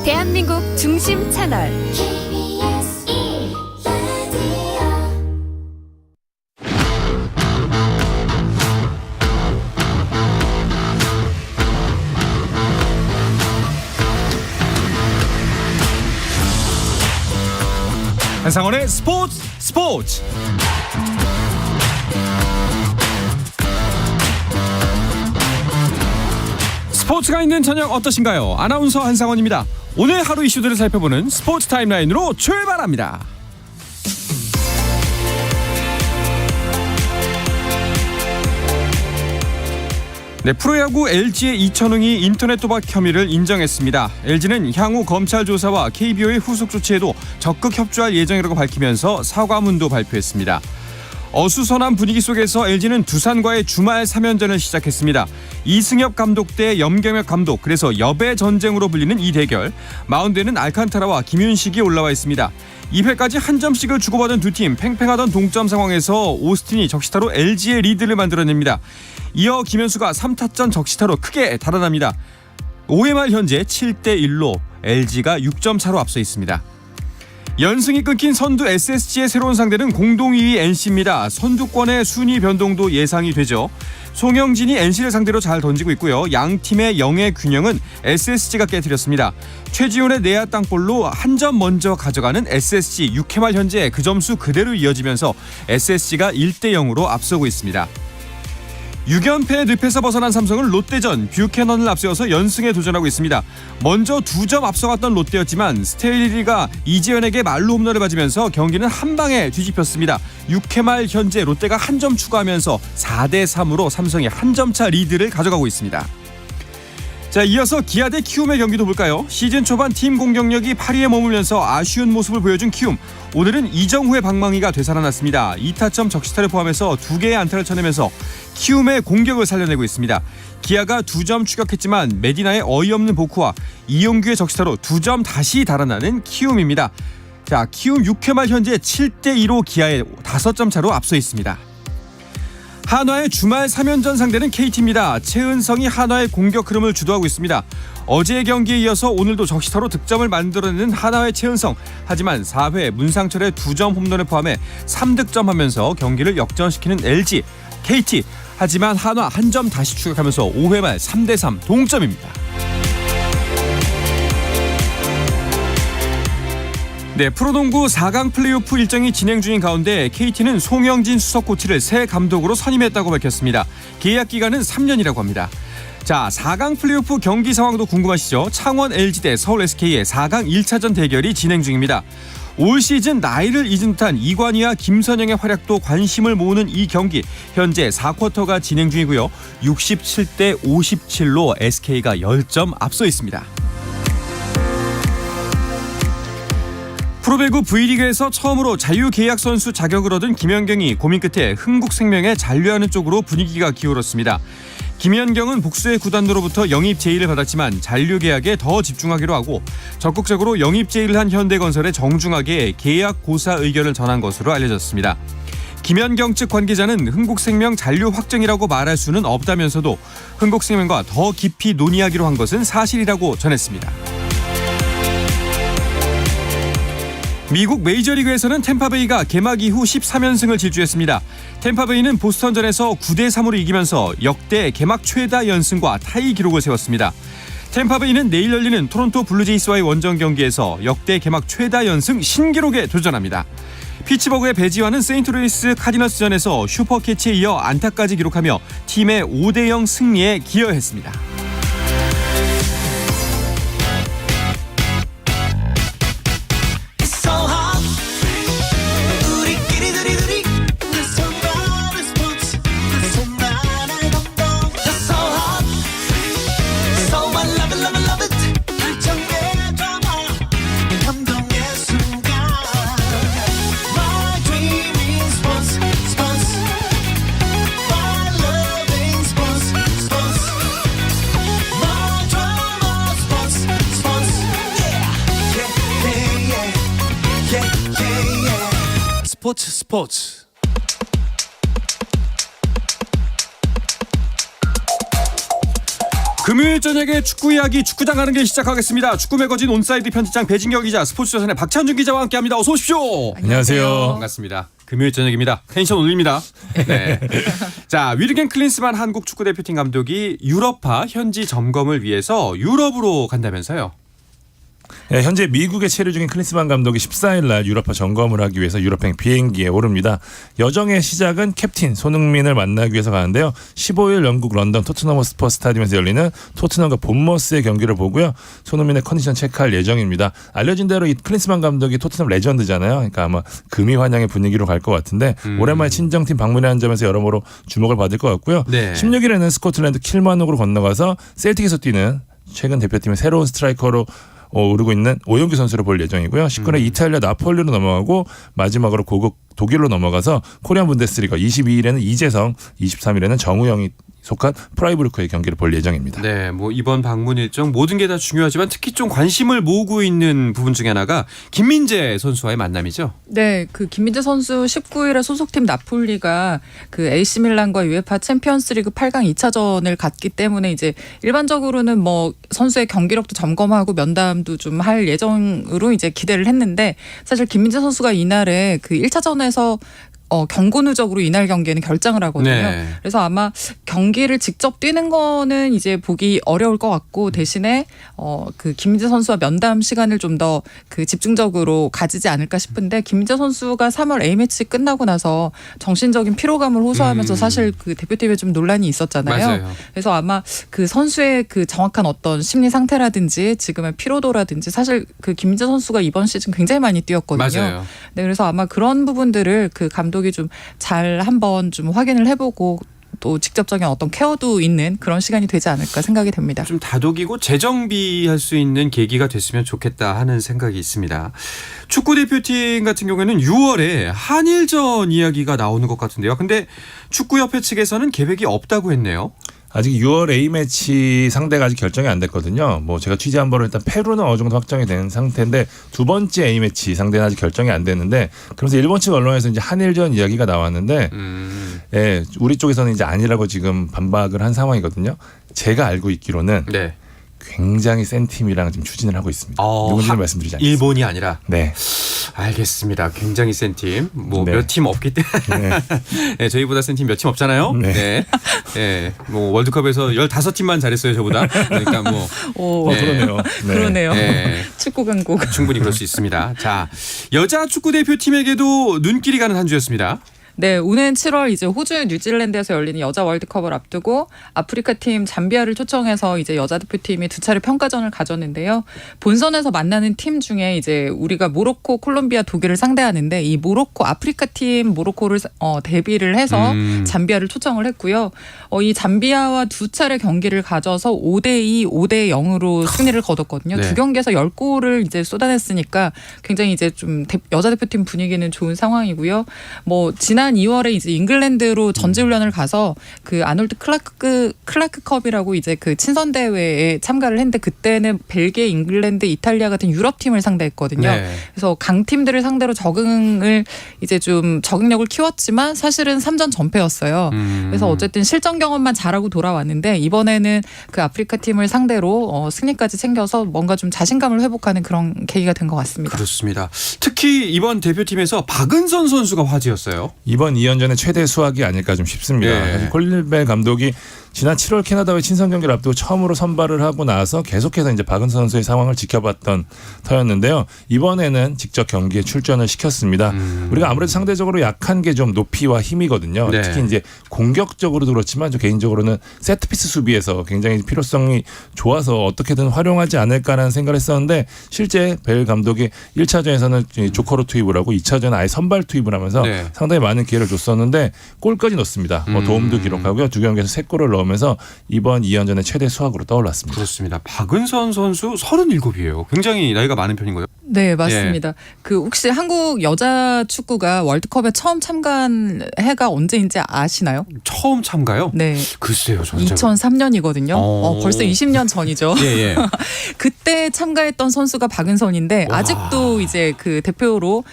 대한민국 중심 채널 KBS 1라디오 한상원의 스포츠. 스포츠가 있는 저녁 어떠신가요? 아나운서 한상원입니다. 오늘 하루 이슈들을 살펴보는 스포츠 타임라인으로 출발합니다. 네, 프로야구 LG의 이천웅이 인터넷 도박 혐의를 인정했습니다. LG는 향후 검찰 조사와 KBO의 후속 조치에도 적극 협조할 예정이라고 밝히면서 사과문도 발표했습니다. 어수선한 분위기 속에서 LG는 두산과의 주말 3연전을 시작했습니다. 이승엽 감독 대 염경엽 감독, 그래서 여배 전쟁으로 불리는 이 대결. 마운드에는 알칸타라와 김윤식이 올라와 있습니다. 2회까지 한 점씩을 주고받은 두 팀, 팽팽하던 동점 상황에서 오스틴이 적시타로 LG의 리드를 만들어냅니다. 이어 김현수가 3타점 적시타로 크게 달아납니다. 5회 말 현재 7대1로 LG가 6점 차로 앞서 있습니다. 연승이 끊긴 선두 SSG의 새로운 상대는 공동 2위 NC입니다. 선두권의 순위 변동도 예상이 되죠. 송영진이 NC를 상대로 잘 던지고 있고요. 양 팀의 영의 균형은 SSG가 깨뜨렸습니다. 최지훈의 내야 땅볼로 한 점 먼저 가져가는 SSG. 6회 말 현재 그 점수 그대로 이어지면서 SSG가 1대0으로 앞서고 있습니다. 6연패의 늪에서 벗어난 삼성은 롯데전 뷰캐넌을 앞세워서 연승에 도전하고 있습니다. 먼저 2점 앞서갔던 롯데였지만 스테일리가 이재현에게 말로 홈런을 맞으면서 경기는 한 방에 뒤집혔습니다. 6회 말 현재 롯데가 한 점 추가하면서 4대3으로 삼성이 한 점차 리드를 가져가고 있습니다. 자, 이어서 기아 대 키움의 경기도 볼까요? 시즌 초반 팀 공격력이 8위에 머물면서 아쉬운 모습을 보여준 키움. 오늘은 이정후의 방망이가 되살아났습니다. 2타점 적시타를 포함해서 2개의 안타를 쳐내면서 키움의 공격을 살려내고 있습니다. 기아가 2점 추격했지만 메디나의 어이없는 복구와 이용규의 적시타로 2점 다시 달아나는 키움입니다. 자, 키움 6회 말 현재 7대2로 기아의 5점 차로 앞서 있습니다. 한화의 주말 3연전 상대는 KT입니다. 최은성이 한화의 공격 흐름을 주도하고 있습니다. 어제의 경기에 이어서 오늘도 적시타로 득점을 만들어내는 한화의 최은성. 하지만 4회 문상철의 2점 홈런을 포함해 3득점하면서 경기를 역전시키는 LG, KT. 하지만 한화 한 점 다시 추격하면서 5회 말 3대3 동점입니다. 네, 프로농구 4강 플레이오프 일정이 진행 중인 가운데 KT는 송영진 수석 코치를 새 감독으로 선임했다고 밝혔습니다. 계약 기간은 3년이라고 합니다. 자, 4강 플레이오프 경기 상황도 궁금하시죠? 창원 LG 대 서울 SK의 4강 1차전 대결이 진행 중입니다. 올 시즌 나이를 잊은 듯한 이관희와 김선영의 활약도 관심을 모으는 이 경기. 현재 4쿼터가 진행 중이고요. 67대 57로 SK가 10점 앞서 있습니다. 프로배구 V리그에서 처음으로 자유계약 선수 자격을 얻은 김연경이 고민 끝에 흥국생명에 잔류하는 쪽으로 분위기가 기울었습니다. 김연경은 복수의 구단으로부터 영입 제의를 받았지만 잔류 계약에 더 집중하기로 하고 적극적으로 영입 제의를 한 현대건설에 정중하게 계약 고사 의견을 전한 것으로 알려졌습니다. 김연경 측 관계자는 흥국생명 잔류 확정이라고 말할 수는 없다면서도 흥국생명과 더 깊이 논의하기로 한 것은 사실이라고 전했습니다. 미국 메이저리그에서는 템파베이가 개막 이후 13연승을 질주했습니다. 템파베이는 보스턴전에서 9대3으로 이기면서 역대 개막 최다 연승과 타이 기록을 세웠습니다. 템파베이는 내일 열리는 토론토 블루제이스와의 원정 경기에서 역대 개막 최다 연승 신기록에 도전합니다. 피츠버그의 배지와는 세인트루이스 카디너스전에서 슈퍼캐치에 이어 안타까지 기록하며 팀의 5대0 승리에 기여했습니다. 스포츠. 금요일 저녁에 축구 이야기 축구장 가는 길 시작하겠습니다. 축구 매거진 온사이드 편집장 배진경 기자, 스포츠조선의 박찬준 기자와 함께합니다. 어서 오십시오. 안녕하세요. 반갑습니다. 금요일 저녁입니다. 텐션 올립니다. 네. 자, 위르겐 클린스만 한국 축구대표팀 감독이 유럽파 현지 점검을 위해서 유럽으로 간다면서요. 네, 현재 미국에 체류 중인 클린스만 감독이 14일 날 유럽파 점검을 하기 위해서 유럽행 비행기에 오릅니다. 여정의 시작은 캡틴 손흥민을 만나기 위해서 가는데요. 15일 영국 런던 토트넘 호스퍼 스타디움에서 열리는 토트넘과 본머스의 경기를 보고요. 손흥민의 컨디션 체크할 예정입니다. 알려진 대로 이 클린스만 감독이 토트넘 레전드잖아요. 그러니까 아마 금이 환영의 분위기로 갈 것 같은데 오랜만에 친정팀 방문하는 점에서 여러모로 주목을 받을 것 같고요. 네. 16일에는 스코틀랜드 킬마녹으로 건너가서 셀틱에서 뛰는 최근 대표팀의 새로운 스트라이커로 오르고 있는 오영규 선수를 볼 예정이고요. 19일에 이탈리아 나폴리로 넘어가고 마지막으로 고국 독일로 넘어가서 코리안 분데스리가 22일에는 이재성, 23일에는 정우영이 속한 프라이부르크의 경기를 볼 예정입니다. 네, 뭐 이번 방문 일정 모든 게 다 중요하지만 특히 좀 관심을 모으고 있는 부분 중에 하나가 김민재 선수와의 만남이죠. 네, 그 김민재 선수 19일에 소속팀 나폴리가 그 AC 밀란과 UEFA 챔피언스리그 8강 2차전을 갔기 때문에 이제 일반적으로는 뭐 선수의 경기력도 점검하고 면담도 좀 할 예정으로 이제 기대를 했는데 사실 김민재 선수가 이날에 그 1차전에서 경고 누적으로 이날 경기에는 결장을 하거든요. 네. 그래서 아마 경기를 직접 뛰는 거는 이제 보기 어려울 것 같고 대신에 그 김민재 선수와 면담 시간을 좀 더 그 집중적으로 가지지 않을까 싶은데 김민재 선수가 3월 A매치 끝나고 나서 정신적인 피로감을 호소하면서 사실 그 대표팀에 좀 논란이 있었잖아요. 맞아요. 그래서 아마 그 선수의 그 정확한 어떤 심리 상태라든지 지금의 피로도라든지 사실 그 김민재 선수가 이번 시즌 굉장히 많이 뛰었거든요. 맞아요. 네, 그래서 아마 그런 부분들을 그 감독이 좀 잘 한번 좀 확인을 해보고 또 직접적인 어떤 케어도 있는 그런 시간이 되지 않을까 생각이 됩니다. 좀 다독이고 재정비할 수 있는 계기가 됐으면 좋겠다 하는 생각이 있습니다. 축구 대표팀 같은 경우에는 6월에 한일전 이야기가 나오는 것 같은데요. 근데 축구협회 측에서는 계획이 없다고 했네요. 아직 6월 A매치 상대가 아직 결정이 안 됐거든요. 뭐 제가 취재한 바로 일단 페루는 어느 정도 확정이 된 상태인데 두 번째 A매치 상대는 아직 결정이 안 됐는데 그러면서 일본 측 언론에서 이제 한일전 이야기가 나왔는데 예, 우리 쪽에서는 이제 아니라고 지금 반박을 한 상황이거든요. 제가 알고 있기로는 네. 굉장히 센 팀이랑 지금 추진을 하고 있습니다. 누군지는 말씀드리지 않겠습니다. 일본이 아니라. 네. 알겠습니다. 굉장히 센 팀. 뭐 네. 몇 팀 없기 때문에. 네. 네, 저희보다 센 팀 몇 팀 없잖아요. 네. 네. 네. 뭐 월드컵에서 15팀만 잘했어요, 저보다. 그러니까 뭐 오, 네. 그러네요. 네. 그러네요. 네. 축구 강국. 충분히 그럴 수 있습니다. 자, 여자 축구 대표팀에게도 눈길이 가는 한 주였습니다. 네, 오는 7월 이제 호주, 뉴질랜드에서 열리는 여자 월드컵을 앞두고 아프리카 팀 잠비아를 초청해서 이제 여자 대표팀이 두 차례 평가전을 가졌는데요. 본선에서 만나는 팀 중에 이제 우리가 모로코, 콜롬비아, 독일을 상대하는데 이 모로코 아프리카 팀 모로코를 대비를 해서 잠비아를 초청을 했고요. 이 잠비아와 두 차례 경기를 가져서 5대2, 5대0으로 승리를 거뒀거든요. 네. 두 경기에서 10골을 이제 쏟아냈으니까 굉장히 이제 좀 여자 대표팀 분위기는 좋은 상황이고요. 뭐 지난 2월에 이제 잉글랜드로 전지훈련을 가서 그 아놀드 클라크컵이라고 이제 그 친선 대회에 참가를 했는데 그때는 벨기에, 잉글랜드, 이탈리아 같은 유럽 팀을 상대했거든요. 네. 그래서 강팀들을 상대로 적응력을 키웠지만 사실은 3전 전패였어요. 그래서 어쨌든 실전 경험만 잘하고 돌아왔는데 이번에는 그 아프리카 팀을 상대로 승리까지 챙겨서 뭔가 좀 자신감을 회복하는 그런 계기가 된 것 같습니다. 그렇습니다. 특히 이번 대표팀에서 박은선 선수가 화제였어요. 이번 2연전의 최대 수확이 아닐까 좀 싶습니다. 네. 사실 콜릴벨 감독이 지난 7월 캐나다와의 친선 경기를 앞두고 처음으로 선발을 하고 나서 계속해서 이제 박은선 선수의 상황을 지켜봤던 터였는데요. 이번에는 직접 경기에 출전을 시켰습니다. 우리가 아무래도 상대적으로 약한 게 좀 높이와 힘이거든요. 네. 특히 이제 공격적으로도 그렇지만 저 개인적으로는 세트피스 수비에서 굉장히 필요성이 좋아서 어떻게든 활용하지 않을까라는 생각을 했었는데 실제 벨 감독이 1차전에서는 조커로 투입을 하고 2차전에 아예 선발 투입을 하면서 네. 상당히 많은 기회를 줬었는데 골까지 넣습니다. 도움도 기록하고요. 두 경기에서 3골을 넣으면서 이번 2연전의 최대 수확으로 떠올랐습니다. 그렇습니다. 박은선 선수 37이에요. 굉장히 나이가 많은 편인 거예요. 네, 맞습니다. 그 혹시 한국 여자 축구가 월드컵에 처음 참가한 해가 언제인지 아시나요? 처음 참가요? 네. 글쎄요. 저는 잘 2003년이거든요. 벌써 20년 전이죠. 예, 예. 그때 참가했던 선수가 박은선인데 와. 아직도 이제 그 대표로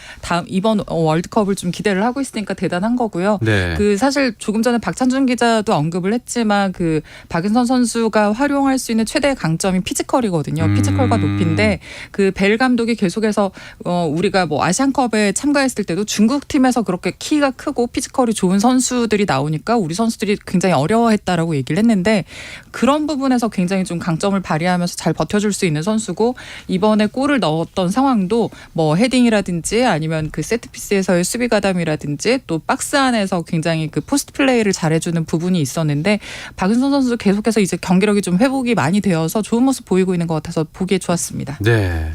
이번 월드컵을 좀 기대를 하고 있으니까 대단한 거고요. 네. 그 사실 조금 전에 박찬준 기자도 언급을 했지만 특히나 그 박은선 선수가 활용할 수 있는 최대의 강점이 피지컬이거든요. 피지컬과 높이인데 그 벨 감독이 계속해서 우리가 뭐 아시안컵에 참가했을 때도 중국 팀에서 그렇게 키가 크고 피지컬이 좋은 선수들이 나오니까 우리 선수들이 굉장히 어려워했다라고 얘기를 했는데 그런 부분에서 굉장히 좀 강점을 발휘하면서 잘 버텨줄 수 있는 선수고 이번에 골을 넣었던 상황도 뭐 헤딩이라든지 아니면 그 세트피스에서의 수비 가담이라든지 또 박스 안에서 굉장히 그 포스트 플레이를 잘해주는 부분이 있었는데 박은선 선수 계속해서 이제 경기력이 좀 회복이 많이 되어서 좋은 모습 보이고 있는 것 같아서 보기에 좋았습니다. 네.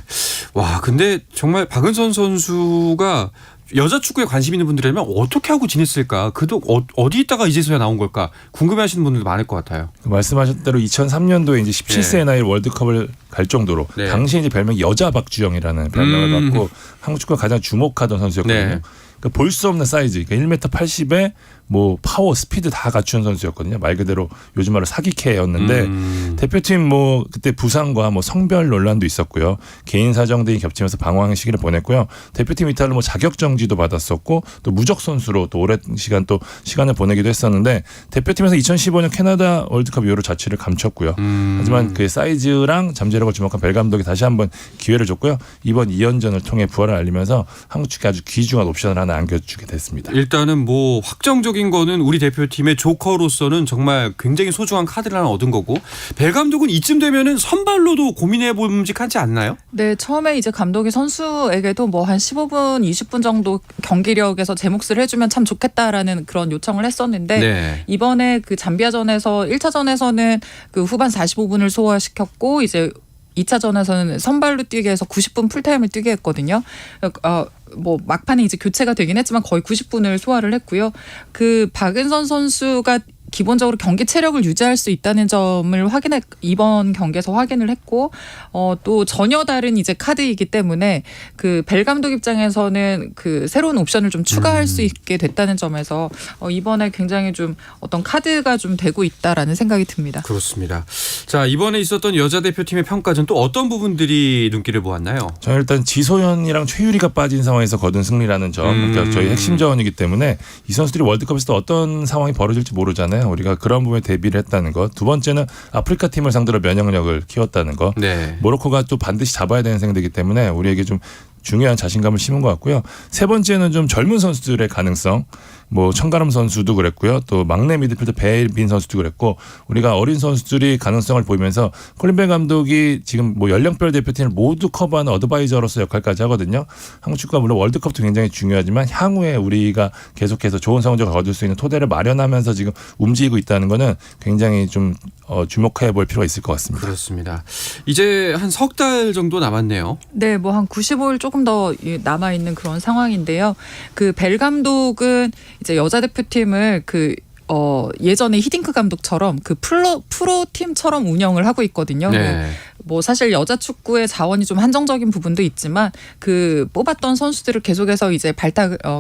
와, 근데 정말 박은선 선수가 여자 축구에 관심 있는 분들이라면 어떻게 하고 지냈을까? 그도 어디 있다가 이제서야 나온 걸까? 궁금해하시는 분들도 많을 것 같아요. 말씀하신 대로 2003년도에 이제 17세 나이 월드컵을 갈 정도로 네. 당시 이제 별명이 여자 박주영이라는 별명을 갖고 한국 축구가 가장 주목하던 선수였거든요. 네. 그러니까 볼 수 없는 사이즈, 그러니까 1m 80에 뭐 파워, 스피드 다 갖춘 선수였거든요. 말 그대로 요즘 말로 사기캐였는데 대표팀 뭐 그때 부상과 뭐 성별 논란도 있었고요. 개인 사정 등이 겹치면서 방황의 시기를 보냈고요. 대표팀 이탈로 뭐 자격 정지도 받았었고 또 무적 선수로 또 오랜 시간 또 시간을 보내기도 했었는데 대표팀에서 2015년 캐나다 월드컵 이후로 자취를 감췄고요. 하지만 그 사이즈랑 잠재력을 주목한 벨 감독이 다시 한번 기회를 줬고요. 이번 2연전을 통해 부활을 알리면서 한국 축구에 아주 귀중한 옵션을 하나 안겨주게 됐습니다. 일단은 뭐 확정적인 거는 우리 대표팀의 조커로서는 정말 굉장히 소중한 카드를 하나 얻은 거고 벨 감독은 이쯤 되면은 선발로도 고민해 볼만하지 않나요? 네, 처음에 이제 감독이 선수에게도 뭐 한 15분, 20분 정도 경기력에서 제 몫을 해주면 참 좋겠다라는 그런 요청을 했었는데 네. 이번에 그 잠비아전에서 1차전에서는 그 후반 45분을 소화시켰고 이제 2차전에서는 선발로 뛰게 해서 90분 풀타임을 뛰게 했거든요. 뭐 막판에 이제 교체가 되긴 했지만 거의 90분을 소화를 했고요. 그 박은선 선수가 기본적으로 경기 체력을 유지할 수 있다는 점을 이번 경기에서 확인을 했고 또 전혀 다른 이제 카드이기 때문에 그 벨 감독 입장에서는 그 새로운 옵션을 좀 추가할 수 있게 됐다는 점에서 이번에 굉장히 좀 어떤 카드가 좀 되고 있다라는 생각이 듭니다. 그렇습니다. 자, 이번에 있었던 여자 대표팀의 평가전 또 어떤 부분들이 눈길을 보았나요? 저는 일단 지소연이랑 최유리가 빠진 상황에서 거둔 승리라는 점, 그러니까 저희 핵심 자원이기 때문에 이 선수들이 월드컵에서 또 어떤 상황이 벌어질지 모르잖아요. 우리가 그런 부분에 대비를 했다는 것. 두 번째는 아프리카 팀을 상대로 면역력을 키웠다는 것. 네. 모로코가 또 반드시 잡아야 되는 상대이기 때문에 우리에게 좀 중요한 자신감을 심은 것 같고요. 세 번째는 좀 젊은 선수들의 가능성. 뭐 청가람 선수도 그랬고요. 또 막내 미드필더 배빈 선수도 그랬고 우리가 어린 선수들이 가능성을 보이면서 콜린 벨 감독이 지금 뭐 연령별 대표팀을 모두 커버하는 어드바이저로서 역할까지 하거든요. 한국 축구가 물론 월드컵도 굉장히 중요하지만 향후에 우리가 계속해서 좋은 성적을 거둘 수 있는 토대를 마련하면서 지금 움직이고 있다는 거는 굉장히 좀 주목해 볼 필요가 있을 것 같습니다. 그렇습니다. 이제 한 석 달 정도 남았네요. 네, 뭐 한 95일 조금 더 남아 있는 그런 상황인데요. 그 벨 감독은 이제 여자 대표팀을 예전에 히딩크 감독처럼 그 프로 팀처럼 운영을 하고 있거든요. 네. 뭐 사실 여자 축구의 자원이 좀 한정적인 부분도 있지만 그 뽑았던 선수들을 계속해서 이제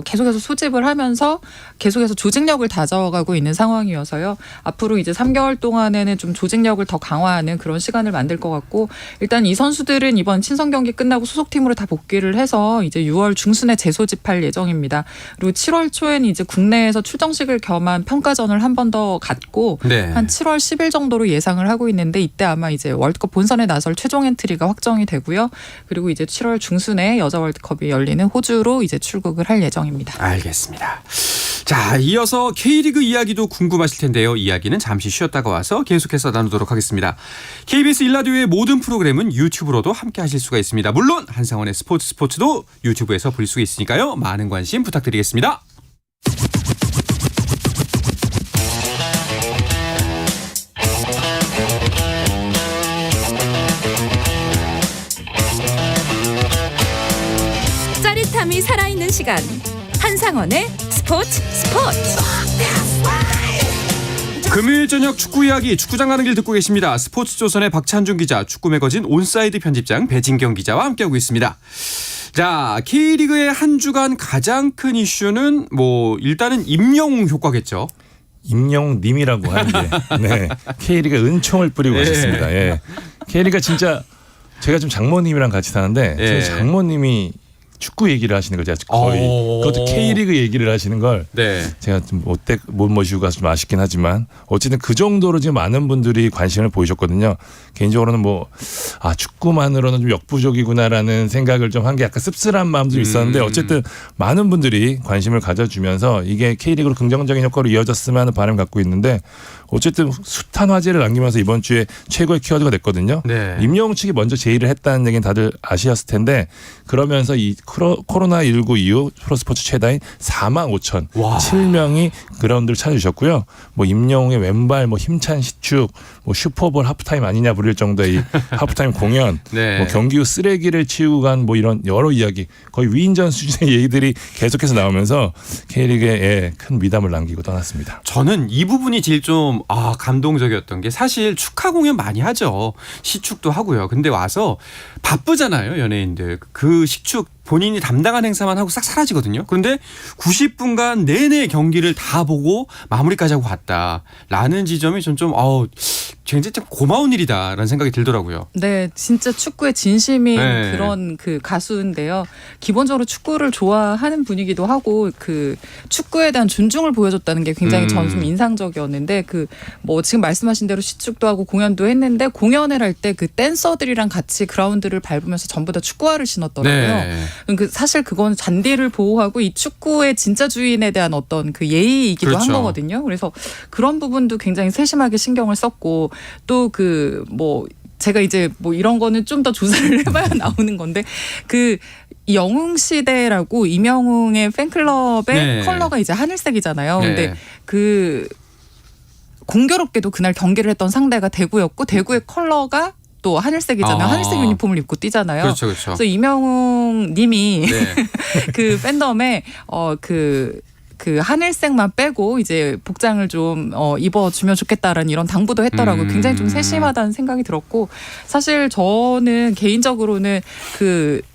계속해서 소집을 하면서 계속해서 조직력을 다져가고 있는 상황이어서요. 앞으로 이제 3개월 동안에는 좀 조직력을 더 강화하는 그런 시간을 만들 것 같고 일단 이 선수들은 이번 친선 경기 끝나고 소속팀으로 다 복귀를 해서 이제 6월 중순에 재소집할 예정입니다. 그리고 7월 초에는 이제 국내에서 출정식을 겸한 평가전을 한 번 더 갖고 네. 한 7월 10일 정도로 예상을 하고 있는데 이때 아마 이제 월드컵 본선에 나설 최종 엔트리가 확정이 되고요. 그리고 이제 7월 중순에 여자 월드컵이 열리는 호주로 이제 출국을 할 예정입니다. 알겠습니다. 자, 이어서 K리그 이야기도 궁금하실 텐데요. 이야기는 잠시 쉬었다가 와서 계속해서 나누도록 하겠습니다. KBS 1라디오의 모든 프로그램은 유튜브로도 함께 하실 수가 있습니다. 물론 한상원의 스포츠도 유튜브에서 볼 수 있으니까요. 많은 관심 부탁드리겠습니다. 짜릿함이 살아있는 시간 한상원의 스포츠 금요일 저녁 축구 이야기 축구장 가는 길 듣고 계십니다. 스포츠조선의 박찬준 기자, 축구 매거진 온사이드 편집장 배진경 기자와 함께하고 있습니다. 자, K리그의 한 주간 가장 큰 이슈는 뭐 일단은 임영웅 효과겠죠. 임영웅님이라고 하는데 네. K리그에 은총을 뿌리고 가셨습니다. 예. K리그가 진짜 제가 좀 장모님이랑 같이 사는데 제 장모님이 축구 얘기를 하시는 걸 제가 거의 그것도 K리그 얘기를 하시는 걸 네. 제가 좀 못 모시고 가서 좀 아쉽긴 하지만 어쨌든 그 정도로 지금 많은 분들이 관심을 보이셨거든요. 개인적으로는 축구만으로는 좀 역부족이구나라는 생각을 좀 한 게 약간 씁쓸한 마음도 있었는데 어쨌든 많은 분들이 관심을 가져주면서 이게 K리그로 긍정적인 효과로 이어졌으면 하는 바람을 갖고 있는데 어쨌든 숱한 화제를 남기면서 이번 주에 최고의 키워드가 됐거든요. 네. 임영웅 측이 먼저 제의를 했다는 얘기는 다들 아시았을 텐데 그러면서 이 코로나19 이후 프로스포츠 최다인 45,007명이 그라운드를 찾아주셨고요. 임영웅의 왼발, 힘찬 시축, 슈퍼볼 하프타임 아니냐 부릴 정도의 이 하프타임 공연, 네. 경기 후 쓰레기를 치우고 간 이런 여러 이야기, 거의 위인전 수준의 얘기들이 계속해서 나오면서 K리그에 큰 미담을 남기고 떠났습니다. 저는 이 부분이 제일 좀 감동적이었던 게 사실 축하 공연 많이 하죠. 시축도 하고요. 근데 와서 바쁘잖아요, 연예인들. 그 시축 본인이 담당한 행사만 하고 싹 사라지거든요. 그런데 90분간 내내 경기를 다 보고 마무리까지 하고 갔다라는 지점이 좀 굉장히 좀 고마운 일이다라는 생각이 들더라고요. 네, 진짜 축구에 진심인 네. 그런 그 가수인데요. 기본적으로 축구를 좋아하는 분이기도 하고 그 축구에 대한 존중을 보여줬다는 게 굉장히 저는 좀 인상적이었는데 지금 말씀하신 대로 시축도 하고 공연도 했는데 공연을 할 때 그 댄서들이랑 같이 그라운드를 밟으면서 전부 다 축구화를 신었더라고요. 네. 사실 그건 잔디를 보호하고 이 축구의 진짜 주인에 대한 어떤 그 예의이기도 그렇죠. 한 거거든요. 그래서 그런 부분도 굉장히 세심하게 신경을 썼고 또 제가 이제 이런 거는 좀 더 조사를 해봐야 나오는 건데 영웅 시대라고 임영웅의 팬클럽의 네. 컬러가 이제 하늘색이잖아요. 네. 근데 공교롭게도 그날 경기를 했던 상대가 대구였고 대구의 컬러가 또 하늘색이잖아요. 하늘색 유니폼을 입고 뛰잖아요. 그렇죠, 그렇죠. 그래서 임영웅 님이 네. 그 팬덤에 그 하늘색만 빼고 이제 복장을 좀 입어주면 좋겠다라는 이런 당부도 했더라고요. 굉장히 좀 세심하다는 생각이 들었고 사실 저는 개인적으로는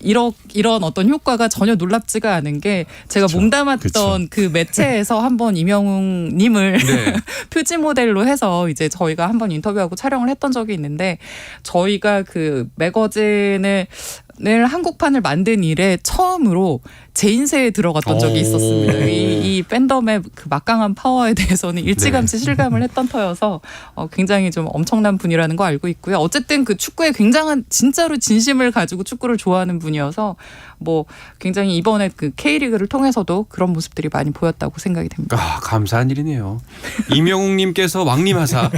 이런 어떤 효과가 전혀 놀랍지가 않은 게 제가 그쵸. 몸담았던 그 매체에서 한번 임영웅님을 네. 표지 모델로 해서 이제 저희가 한번 인터뷰하고 촬영을 했던 적이 있는데 저희가 그 매거진을 한국판을 만든 이래 처음으로 제 인쇄에 들어갔던 적이 있었습니다. 이 팬덤의 그 막강한 파워에 대해서는 일찌감치 실감을 했던 터여서 굉장히 좀 엄청난 분이라는 거 알고 있고요. 어쨌든 그 축구에 굉장한 진짜로 진심을 가지고 축구를 좋아하는 분이어서 굉장히 이번에 그 K리그를 통해서도 그런 모습들이 많이 보였다고 생각이 됩니다. 감사한 일이네요. 임영웅님께서 왕림하사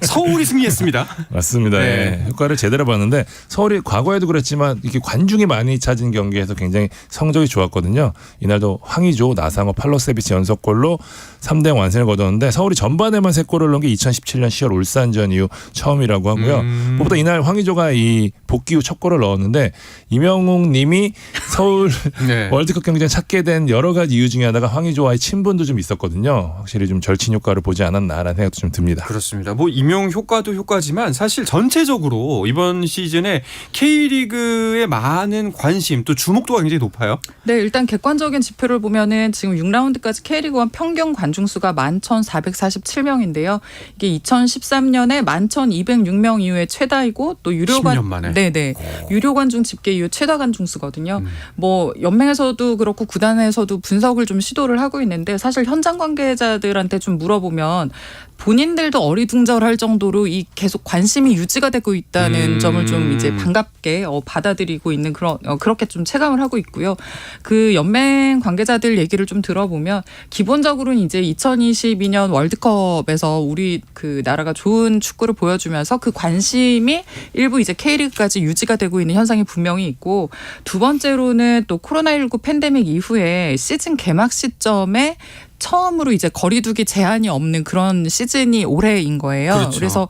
서울이 승리했습니다. 맞습니다. 네. 예. 효과를 제대로 봤는데 서울이 과거에도 그랬지만 이렇게 관중이 많이 찾은 경기에서 굉장히 성적이 좋았거든요. 이날도 황의조, 나상호, 팔로세비치 연속골로 3대0 완승을 거뒀는데 서울이 전반에만 3골을 넣은 게 2017년 10월 울산전 이후 처음이라고 하고요. 무엇보다 이날 황의조가 이 복귀 후 첫 골을 넣었는데 임영웅 님이 서울 네. 월드컵 경기장 찾게 된 여러 가지 이유 중에 하나가 황의조와의 친분도 좀 있었거든요. 확실히 좀 절친 효과를 보지 않았나라는 생각도 좀 듭니다. 그렇습니다. 임영웅 효과도 효과지만 사실 전체적으로 이번 시즌에 K리그에 많은 관심 또 주목도가 굉장히 높아요. 네, 일단 객관적인 지표를 보면은 지금 6라운드까지 K리그1 평균 관중수가 11,447명인데요. 이게 2013년에 11,206명 이후에 최다이고 또 10년 만에. 네네. 유료 관중 집계 이후 최다 관중수거든요. 연맹에서도 그렇고 구단에서도 분석을 좀 시도를 하고 있는데 사실 현장 관계자들한테 좀 물어보면 본인들도 어리둥절할 정도로 계속 관심이 유지가 되고 있다는 점을 좀 이제 반갑게 받아들이고 있는 그렇게 좀 체감을 하고 있고요. 그 연맹 관계자들 얘기를 좀 들어보면 기본적으로는 이제 2022년 월드컵에서 우리 그 나라가 좋은 축구를 보여주면서 그 관심이 일부 이제 K리그까지 유지가 되고 있는 현상이 분명히 있고 두 번째로는 또 코로나19 팬데믹 이후에 시즌 개막 시점에 처음으로 이제 거리두기 제한이 없는 그런 시즌이 올해인 거예요. 그렇죠. 그래서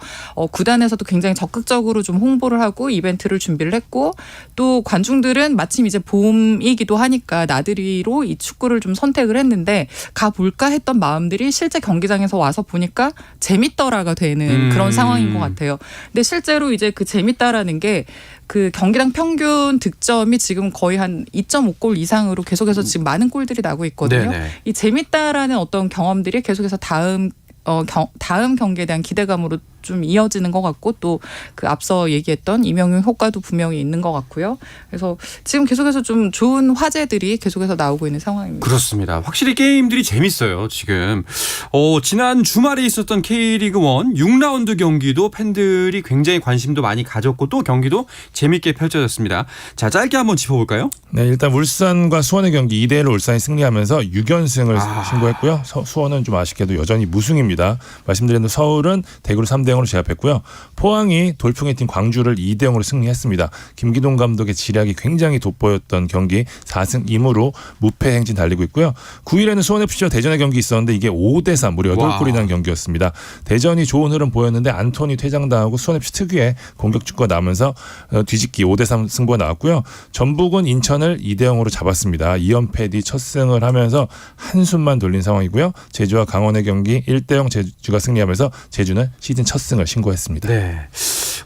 구단에서도 굉장히 적극적으로 좀 홍보를 하고 이벤트를 준비를 했고 또 관중들은 마침 이제 봄이기도 하니까 나들이로 이 축구를 좀 선택을 했는데 가볼까 했던 마음들이 실제 경기장에서 와서 보니까 재밌더라가 되는 그런 상황인 것 같아요. 근데 실제로 이제 그 재밌다라는 게 그 경기당 평균 득점이 지금 거의 한 2.5골 이상으로 계속해서 지금 많은 골들이 나고 있거든요. 네네. 이 재밌다라는 어떤 경험들이 계속해서 다음 다음 경기에 대한 기대감으로 좀 이어지는 것 같고 또 그 앞서 얘기했던 이명용 효과도 분명히 있는 것 같고요. 그래서 지금 계속해서 좀 좋은 화제들이 계속해서 나오고 있는 상황입니다. 그렇습니다. 확실히 게임들이 재밌어요. 지금 지난 주말에 있었던 K리그 1 6라운드 경기도 팬들이 굉장히 관심도 많이 가졌고 또 경기도 재밌게 펼쳐졌습니다. 자, 짧게 한번 짚어볼까요? 네, 일단 울산과 수원의 경기 2대1로 울산이 승리하면서 6연승을 신고했고요. 수원은 좀 아쉽게도 여전히 무승입니다. 말씀드린 대로 서울은 대구를 3대0으로 제압했고요. 포항이 돌풍의 팀 광주를 2대0으로 승리했습니다. 김기동 감독의 지략이 굉장히 돋보였던 경기 4승 2무로 무패 행진 달리고 있고요. 9일에는 수원FC와 대전의 경기 있었는데 이게 5대3 무려 8골이 난 경기였습니다. 대전이 좋은 흐름 보였는데 안토니 퇴장당하고 수원FC 특유의 공격 축구가 나면서 뒤집기 5대3 승부가 나왔고요. 전북은 인천을 2대0으로 잡았습니다. 2연패 뒤 첫 승을 하면서 한숨만 돌린 상황이고요. 제주와 강원의 경기 1대0 제주가 승리하면서 제주는 시즌 첫 승을 신고했습니다. 네.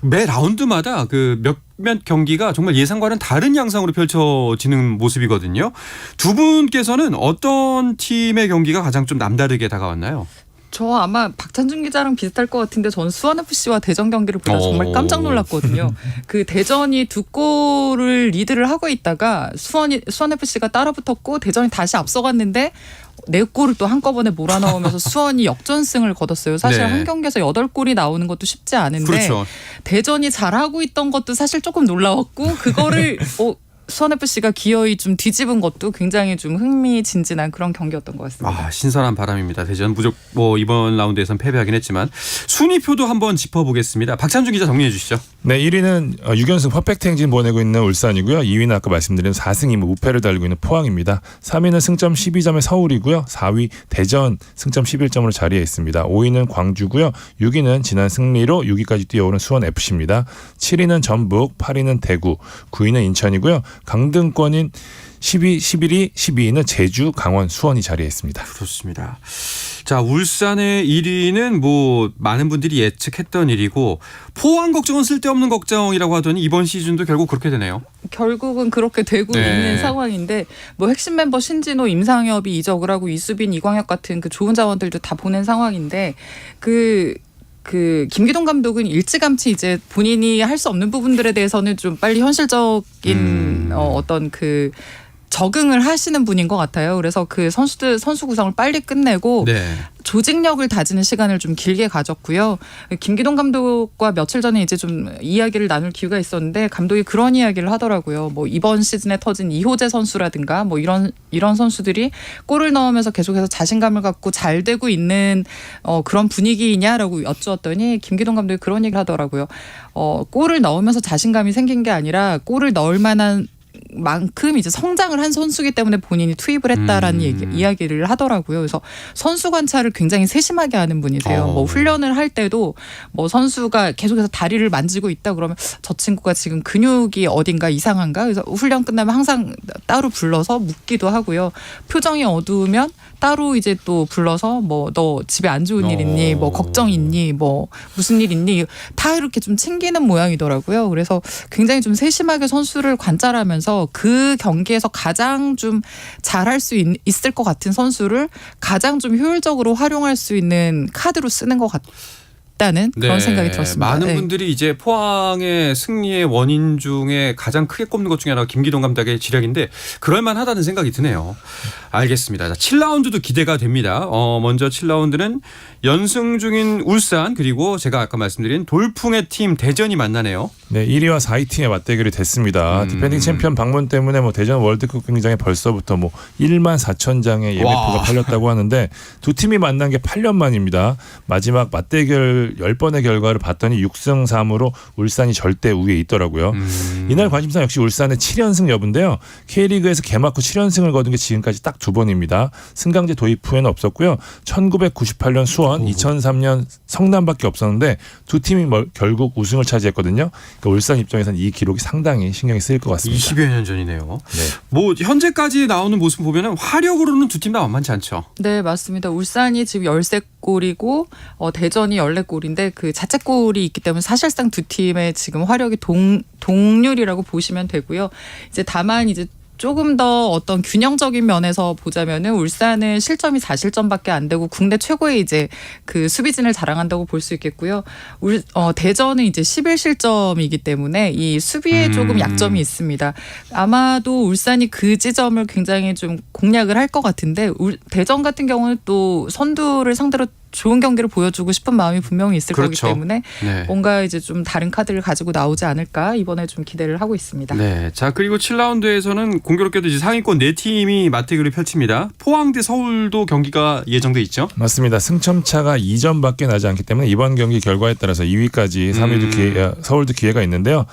매 라운드마다 그 몇몇 경기가 정말 예상과는 다른 양상으로 펼쳐지는 모습이거든요. 두 분께서는 어떤 팀의 경기가 가장 좀 남다르게 다가왔나요? 저 아마 박찬준 기자랑 비슷할 것 같은데 저는 수원FC와 대전 경기를 보다 정말 깜짝 놀랐거든요. 그 대전이 2골을 리드를 하고 있다가 수원FC가 따라붙었고 대전이 다시 앞서갔는데 4골을 또 한꺼번에 몰아넣으면서 수원이 역전승을 거뒀어요. 사실 네. 한 경기에서 8골이 나오는 것도 쉽지 않은데 그렇죠. 대전이 잘하고 있던 것도 사실 조금 놀라웠고 그거를 수원FC가 기어이 좀 뒤집은 것도 굉장히 좀 흥미진진한 그런 경기였던 것 같습니다. 신선한 바람입니다. 대전 이번 라운드에선 패배하긴 했지만 순위표도 한번 짚어보겠습니다. 박찬준 기자 정리해 주시죠. 네, 1위는 6연승 퍼펙트 행진 보내고 있는 울산이고요. 2위는 아까 말씀드린 4승 2무 무패를 달리고 있는 포항입니다. 3위는 승점 12점의 서울이고요. 4위 대전 승점 11점으로 자리해 있습니다. 5위는 광주고요. 6위는 지난 승리로 6위까지 뛰어오른 수원FC입니다. 7위는 전북, 8위는 대구, 9위는 인천이고요. 강등권인 10위, 11위, 12위는 제주, 강원, 수원이 자리했습니다. 그렇습니다. 자, 울산의 1위는 뭐 많은 분들이 예측했던 일이고 포항 걱정은 쓸데없는 걱정이라고 하더니 이번 시즌도 결국 그렇게 되네요. 결국은 그렇게 되고 네. 있는 상황인데 뭐 핵심 멤버 신진호, 임상엽이 이적을 하고 이수빈, 이광혁 같은 그 좋은 자원들도 다 보낸 상황인데 그 김기동 감독은 일찌감치 이제 본인이 할 수 없는 부분들에 대해서는 좀 빨리 현실적인 어떤 그 적응을 하시는 분인 것 같아요. 그래서 그 선수 구성을 빨리 끝내고 네. 조직력을 다지는 시간을 좀 길게 가졌고요. 김기동 감독과 며칠 전에 이제 좀 이야기를 나눌 기회가 있었는데 감독이 그런 이야기를 하더라고요. 뭐 이번 시즌에 터진 이호재 선수라든가 뭐 이런 선수들이 골을 넣으면서 계속해서 자신감을 갖고 잘 되고 있는 그런 분위기냐라고 여쭈었더니 김기동 감독이 그런 얘기를 하더라고요. 골을 넣으면서 자신감이 생긴 게 아니라 골을 넣을 만한 만큼 이제 성장을 한 선수이기 때문에 본인이 투입을 했다라는 이야기를 하더라고요. 그래서 선수 관찰을 굉장히 세심하게 하는 분이세요. 뭐 훈련을 할 때도 뭐 선수가 계속해서 다리를 만지고 있다 그러면 저 친구가 지금 근육이 어딘가 이상한가? 그래서 훈련 끝나면 항상 따로 불러서 묻기도 하고요. 표정이 어두우면 따로 이제 또 불러서 뭐 너 집에 안 좋은 일 있니? 뭐 걱정 있니? 뭐 무슨 일 있니? 다 이렇게 좀 챙기는 모양이더라고요. 그래서 굉장히 좀 세심하게 선수를 관찰하면서 그 경기에서 가장 좀 잘할 수 있을 것 같은 선수를 가장 좀 효율적으로 활용할 수 있는 카드로 쓰는 것 같다는 그런 생각이 들었습니다. 많은 분들이 이제 포항의 승리의 원인 중에 가장 크게 꼽는 것 중에 하나가 김기동 감독의 지략인데 그럴만하다는 생각이 드네요. 알겠습니다. 자, 7라운드도 기대가 됩니다. 먼저 7라운드는 연승 중인 울산 그리고 제가 아까 말씀드린 돌풍의 팀 대전이 만나네요. 네, 1위와 4위 팀의 맞대결이 됐습니다. 디펜딩 챔피언 방문 때문에 뭐 대전 월드컵 경기장에 벌써부터 뭐 1만 4천 장의 예매표가 팔렸다고 하는데 두 팀이 만난 게 8년 만입니다. 마지막 맞대결 10번의 결과를 봤더니 6승 3무로 울산이 절대 우위에 있더라고요. 이날 관심사 역시 울산의 7연승 여부인데요. K리그에서 개막 후 7연승을 거둔 게 지금까지 딱 2번입니다. 승강제 도입 후에는 없었고요. 1998년 수원, 2003년 성남밖에 없었는데 두 팀이 결국 우승을 차지했거든요. 그러니까 울산 입장에서는 이 기록이 상당히 신경이 쓰일 것 같습니다. 20여 년 전이네요. 네. 뭐 현재까지 나오는 모습 보면은 화력으로는 두 팀 다 만만치 않죠. 네, 맞습니다. 울산이 지금 13골이고 대전이 14골인데 그 자책골이 있기 때문에 사실상 두 팀의 지금 화력이 동률이라고 보시면 되고요. 이제 다만 이제 조금 더 어떤 균형적인 면에서 보자면은 울산은 실점이 4실점밖에 안 되고 국내 최고의 이제 그 수비진을 자랑한다고 볼 수 있겠고요. 대전은 이제 11실점이기 때문에 이 수비에 조금 약점이 있습니다. 아마도 울산이 그 지점을 굉장히 좀 공략을 할 것 같은데 대전 같은 경우는 또 선두를 상대로 좋은 경기를 보여주고 싶은 마음이 분명히 있을 그렇죠. 거기 때문에 네. 뭔가 이제 좀 다른 카드를 가지고 나오지 않을까 이번에 좀 기대를 하고 있습니다. 네. 자, 그리고 7라운드에서는 공교롭게도 이제 상위권 4팀이 맞대결을 펼칩니다. 포항 대 서울도 경기가 예정돼 있죠. 맞습니다. 승점차가 2점밖에 나지 않기 때문에 이번 경기 결과에 따라서 2위까지 3위도 서울도 기회가 있는데요.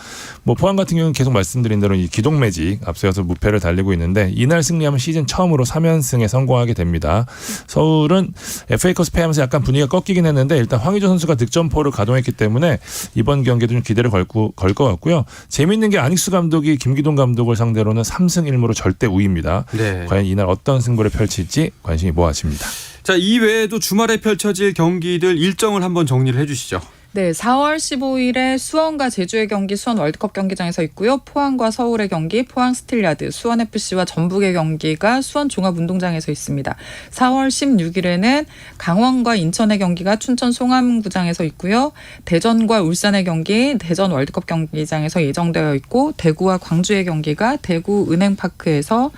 뭐 포항 같은 경우는 계속 말씀드린 대로 이 기동 매직 앞서서 무패를 달리고 있는데 이날 승리하면 시즌 처음으로 3연승에 성공하게 됩니다. 서울은 FA컵 패하면서 약간 분위기가 꺾이긴 했는데 일단 황의조 선수가 득점포를 가동했기 때문에 이번 경기도 좀 기대를 걸 것 같고요. 재미있는 게 안익수 감독이 김기동 감독을 상대로는 3승 1무로 절대 우위입니다. 네. 과연 이날 어떤 승부를 펼칠지 관심이 모아집니다. 자, 이 외에도 주말에 펼쳐질 경기들 일정을 한번 정리를 해 주시죠. 네, 4월 15일에 수원과 제주의 경기 수원 월드컵 경기장에서 있고요. 포항과 서울의 경기 포항 스틸야드, 수원FC와 전북의 경기가 수원 종합운동장에서 있습니다. 4월 16일에는 강원과 인천의 경기가 춘천 송암구장에서 있고요. 대전과 울산의 경기 대전 월드컵 경기장에서 예정되어 있고 대구와 광주의 경기가 대구 은행파크에서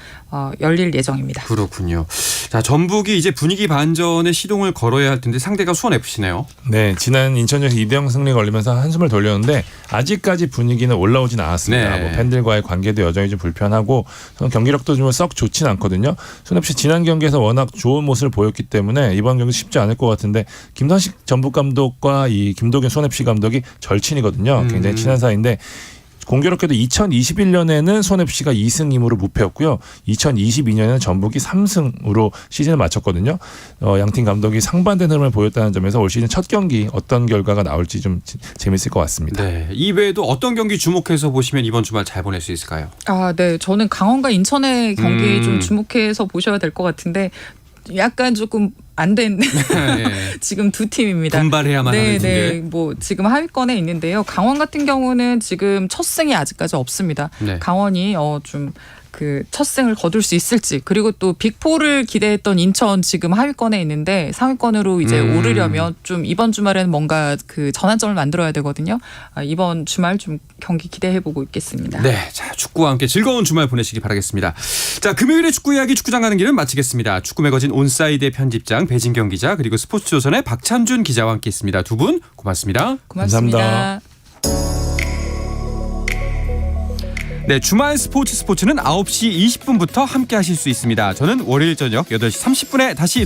열릴 예정입니다. 그렇군요. 자, 전북이 이제 분위기 반전에 시동을 걸어야 할 텐데 상대가 수원FC네요. 네, 지난 인천전에서 2대0 승리가 걸리면서 한숨을 돌렸는데 아직까지 분위기는 올라오진 않았습니다. 네. 뭐 팬들과의 관계도 여전히 좀 불편하고 경기력도 좀 썩 좋진 않거든요. 수원FC 지난 경기에서 워낙 좋은 모습을 보였기 때문에 이번 경기 쉽지 않을 것 같은데 김선식 전북 감독과 이 김도균 수원FC 감독이 절친이거든요. 굉장히 친한 사이인데 공교롭게도 2021년에는 수원FC가 2승 2무로 무패였고요. 2022년에는 전북이 3승으로 시즌을 마쳤거든요. 양팀 감독이 상반된 흐름을 보였다는 점에서 올 시즌 첫 경기 어떤 결과가 나올지 좀 재밌을 것 같습니다. 네. 이외에도 어떤 경기 주목해서 보시면 이번 주말 잘 보낼 수 있을까요? 네. 저는 강원과 인천의 경기 좀 주목해서 보셔야 될 것 같은데 약간 조금 안 된 네. 지금 두 팀입니다. 분발해야만 하는 네, 팀들. 뭐 지금 하위권에 있는데요. 강원 같은 경우는 지금 첫 승이 아직까지 없습니다. 네. 강원이 좀 그 첫 승을 거둘 수 있을지 그리고 또 빅4를 기대했던 인천 지금 하위권에 있는데 상위권으로 이제 오르려면 좀 이번 주말에는 뭔가 그 전환점을 만들어야 되거든요. 이번 주말 좀 경기 기대해보고 있겠습니다. 네, 자, 축구와 함께 즐거운 주말 보내시기 바라겠습니다. 자, 금요일에 축구 이야기 축구장 가는 길은 마치겠습니다. 축구 매거진 온사이드의 편집장 배진경 기자 그리고 스포츠조선의 박찬준 기자와 함께했습니다. 두 분 고맙습니다. 고맙습니다. 감사합니다. 네, 주말 스포츠는 9시 20분부터 함께 하실 수 있습니다. 저는 월요일 저녁 8시 30분에 다시